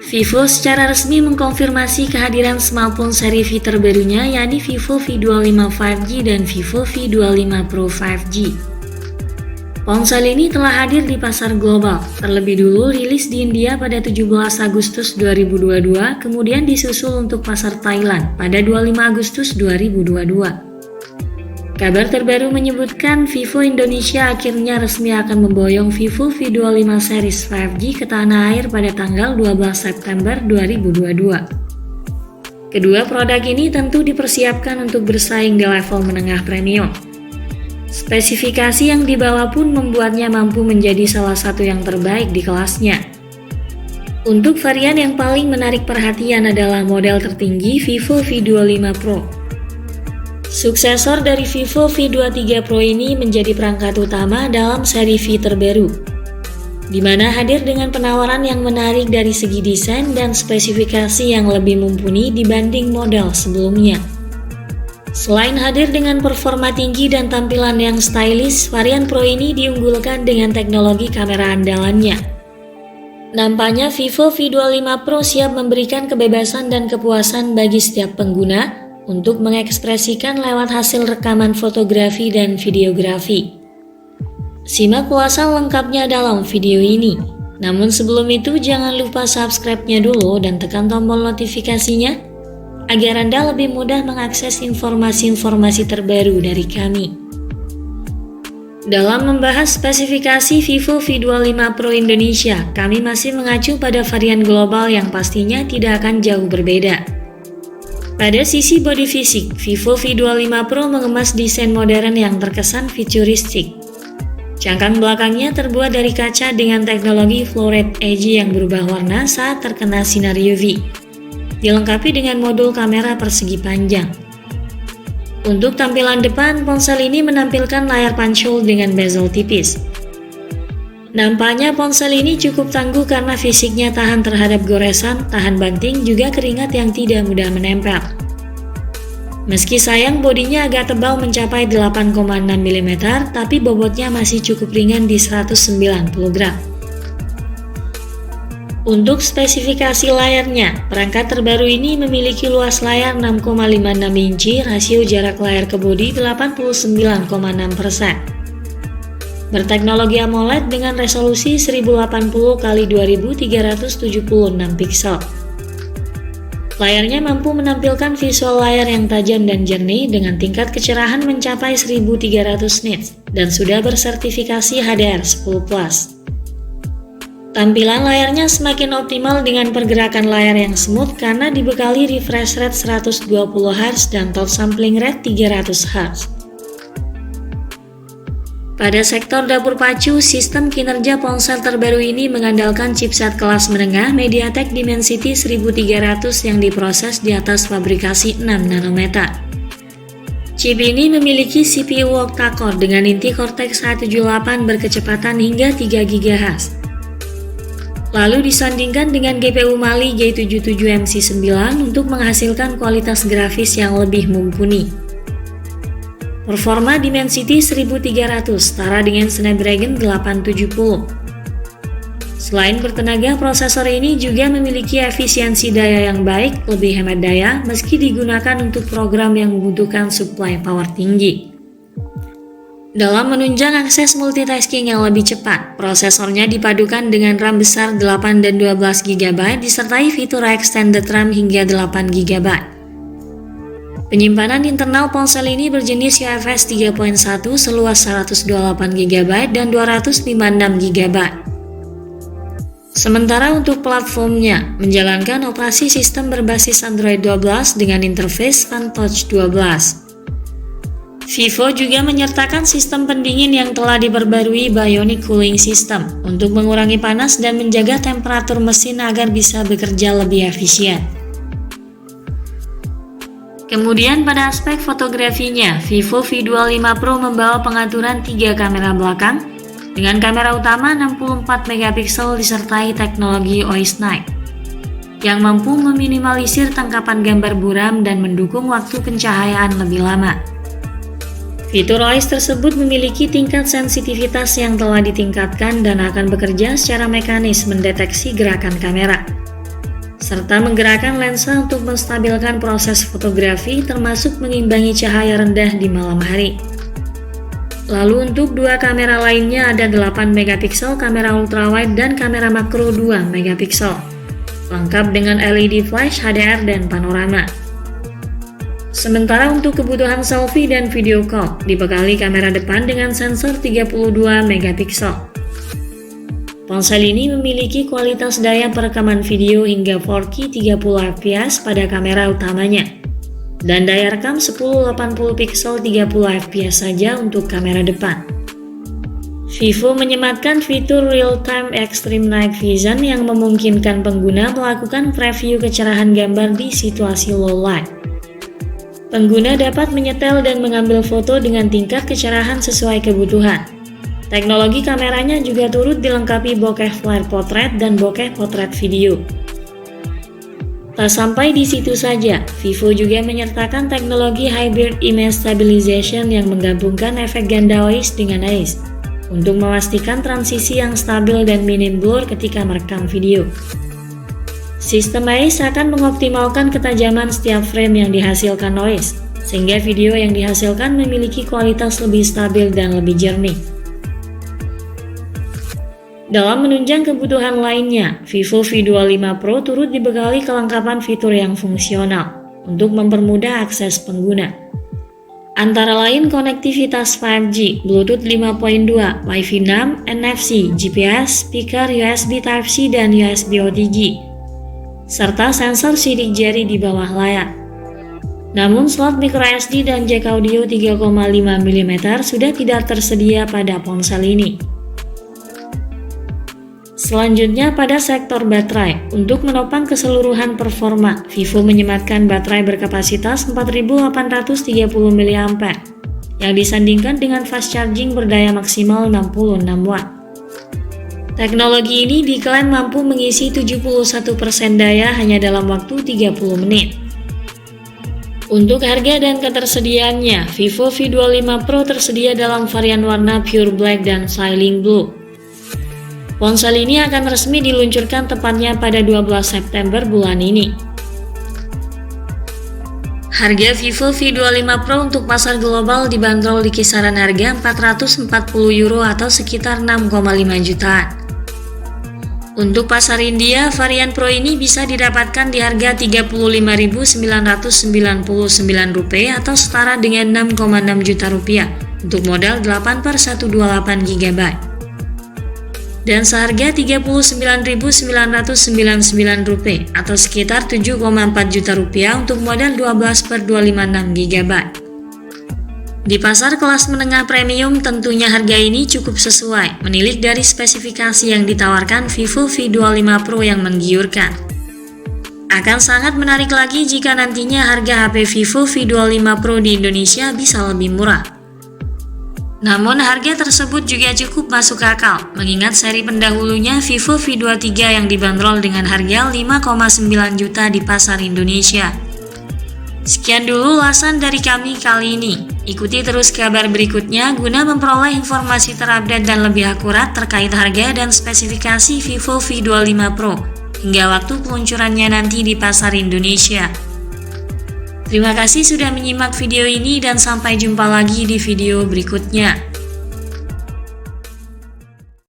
Vivo secara resmi mengkonfirmasi kehadiran smartphone seri V terbarunya, yakni Vivo V25 5G dan Vivo V25 Pro 5G. Ponsel ini telah hadir di pasar global, terlebih dulu rilis di India pada 17 Agustus 2022, kemudian disusul untuk pasar Thailand pada 25 Agustus 2022. Kabar terbaru menyebutkan Vivo Indonesia akhirnya resmi akan memboyong Vivo V25 series 5G ke tanah air pada tanggal 12 September 2022. Kedua produk ini tentu dipersiapkan untuk bersaing di level menengah premium. Spesifikasi yang dibawa pun membuatnya mampu menjadi salah satu yang terbaik di kelasnya. Untuk varian yang paling menarik perhatian adalah model tertinggi Vivo V25 Pro. Suksesor dari Vivo V23 Pro ini menjadi perangkat utama dalam seri V terbaru, di mana hadir dengan penawaran yang menarik dari segi desain dan spesifikasi yang lebih mumpuni dibanding model sebelumnya. Selain hadir dengan performa tinggi dan tampilan yang stylish, varian Pro ini diunggulkan dengan teknologi kamera andalannya. Nampaknya Vivo V25 Pro siap memberikan kebebasan dan kepuasan bagi setiap pengguna untuk mengekspresikan lewat hasil rekaman fotografi dan videografi. Simak ulasan lengkapnya dalam video ini. Namun sebelum itu jangan lupa subscribe-nya dulu dan tekan tombol notifikasinya agar Anda lebih mudah mengakses informasi-informasi terbaru dari kami. Dalam membahas spesifikasi Vivo V25 Pro Indonesia, kami masih mengacu pada varian global yang pastinya tidak akan jauh berbeda. Pada sisi bodi fisik, Vivo V25 Pro mengemas desain modern yang terkesan futuristik. Cangkang belakangnya terbuat dari kaca dengan teknologi floret edge yang berubah warna saat terkena sinar UV. Dilengkapi dengan modul kamera persegi panjang. Untuk tampilan depan, ponsel ini menampilkan layar punch hole dengan bezel tipis. Nampaknya ponsel ini cukup tangguh karena fisiknya tahan terhadap goresan, tahan banting, juga keringat yang tidak mudah menempel. Meski sayang bodinya agak tebal mencapai 8,6 mm, tapi bobotnya masih cukup ringan di 190 gram. Untuk spesifikasi layarnya, perangkat terbaru ini memiliki luas layar 6,56 inci, rasio jarak layar ke bodi 89,6%. Berteknologi AMOLED dengan resolusi 1080x2376 piksel. Layarnya mampu menampilkan visual layar yang tajam dan jernih dengan tingkat kecerahan mencapai 1300 nits dan sudah bersertifikasi HDR10+. Tampilan layarnya semakin optimal dengan pergerakan layar yang smooth karena dibekali refresh rate 120 Hz dan top sampling rate 300 Hz. Pada sektor dapur pacu, sistem kinerja ponsel terbaru ini mengandalkan chipset kelas menengah MediaTek Dimensity 1300 yang diproses di atas fabrikasi 6 nanometer. Chip ini memiliki CPU octa-core dengan inti Cortex A78 berkecepatan hingga 3 GHz. Lalu disandingkan dengan GPU Mali G77MC9 untuk menghasilkan kualitas grafis yang lebih mumpuni. Performa Dimensity 1300 setara dengan Snapdragon 870. Selain bertenaga, prosesor ini juga memiliki efisiensi daya yang baik, lebih hemat daya meski digunakan untuk program yang membutuhkan supply power tinggi. Dalam menunjang akses multitasking yang lebih cepat, prosesornya dipadukan dengan RAM besar 8 dan 12 GB disertai fitur extended RAM hingga 8 GB. Penyimpanan internal ponsel ini berjenis UFS 3.1 seluas 128 GB dan 256 GB. Sementara untuk platformnya, menjalankan operasi sistem berbasis Android 12 dengan interface FunTouch 12. Vivo juga menyertakan sistem pendingin yang telah diperbarui Bionic Cooling System untuk mengurangi panas dan menjaga temperatur mesin agar bisa bekerja lebih efisien. Kemudian pada aspek fotografinya, Vivo V25 Pro membawa pengaturan 3 kamera belakang dengan kamera utama 64 megapiksel disertai teknologi OIS Night yang mampu meminimalisir tangkapan gambar buram dan mendukung waktu pencahayaan lebih lama. Fitur OIS tersebut memiliki tingkat sensitivitas yang telah ditingkatkan dan akan bekerja secara mekanis mendeteksi gerakan kamera. serta menggerakkan lensa untuk menstabilkan proses fotografi termasuk mengimbangi cahaya rendah di malam hari. Lalu untuk dua kamera lainnya ada 8 megapiksel kamera ultrawide dan kamera makro 2 megapiksel, lengkap dengan LED flash, HDR, dan panorama. Sementara untuk kebutuhan selfie dan video call, dibekali kamera depan dengan sensor 32 megapiksel. Ponsel ini memiliki kualitas daya perekaman video hingga 4K 30 fps pada kamera utamanya, dan daya rekam 1080 pixel 30 fps saja untuk kamera depan. Vivo menyematkan fitur Real-Time Extreme Night Vision yang memungkinkan pengguna melakukan preview kecerahan gambar di situasi low light. Pengguna dapat menyetel dan mengambil foto dengan tingkat kecerahan sesuai kebutuhan. Teknologi kameranya juga turut dilengkapi bokeh flare potret dan bokeh potret video. Tak sampai di situ saja, Vivo juga menyertakan teknologi Hybrid Image Stabilization yang menggabungkan efek ganda OIS dengan AIS untuk memastikan transisi yang stabil dan minim blur ketika merekam video. Sistem AIS akan mengoptimalkan ketajaman setiap frame yang dihasilkan OIS, sehingga video yang dihasilkan memiliki kualitas lebih stabil dan lebih jernih. Dalam menunjang kebutuhan lainnya, Vivo V25 Pro turut dibekali kelengkapan fitur yang fungsional untuk mempermudah akses pengguna. Antara lain konektivitas 5G, Bluetooth 5.2, Wi-Fi 6, NFC, GPS, speaker USB Type-C dan USB OTG, serta sensor sidik jari di bawah layar. Namun slot microSD dan jack audio 3,5 mm sudah tidak tersedia pada ponsel ini. Selanjutnya pada sektor baterai, untuk menopang keseluruhan performa, Vivo menyematkan baterai berkapasitas 4830 mAh yang disandingkan dengan fast charging berdaya maksimal 66 Watt. Teknologi ini diklaim mampu mengisi 71% daya hanya dalam waktu 30 menit. Untuk harga dan ketersediaannya, Vivo V25 Pro tersedia dalam varian warna Pure Black dan Styling Blue. Ponsel ini akan resmi diluncurkan tepatnya pada 12 September bulan ini. Harga Vivo V25 Pro untuk pasar global dibanderol di kisaran harga €440 atau sekitar 6,5 jutaan. Untuk pasar India, varian Pro ini bisa didapatkan di harga Rp35.999 atau setara dengan 6,6 juta rupiah untuk model 8/128 GB. Dan seharga Rp39.999 atau sekitar 7,4 juta rupiah untuk model 12/256 GB. Di pasar kelas menengah premium tentunya harga ini cukup sesuai, menilik dari spesifikasi yang ditawarkan Vivo V25 Pro yang menggiurkan. Akan sangat menarik lagi jika nantinya harga HP Vivo V25 Pro di Indonesia bisa lebih murah. Namun harga tersebut juga cukup masuk akal, mengingat seri pendahulunya Vivo V23 yang dibanderol dengan harga 5,9 juta di pasar Indonesia. Sekian dulu ulasan dari kami kali ini. Ikuti terus kabar berikutnya guna memperoleh informasi terupdate dan lebih akurat terkait harga dan spesifikasi Vivo V25 Pro hingga waktu peluncurannya nanti di pasar Indonesia. Terima kasih sudah menyimak video ini dan sampai jumpa lagi di video berikutnya.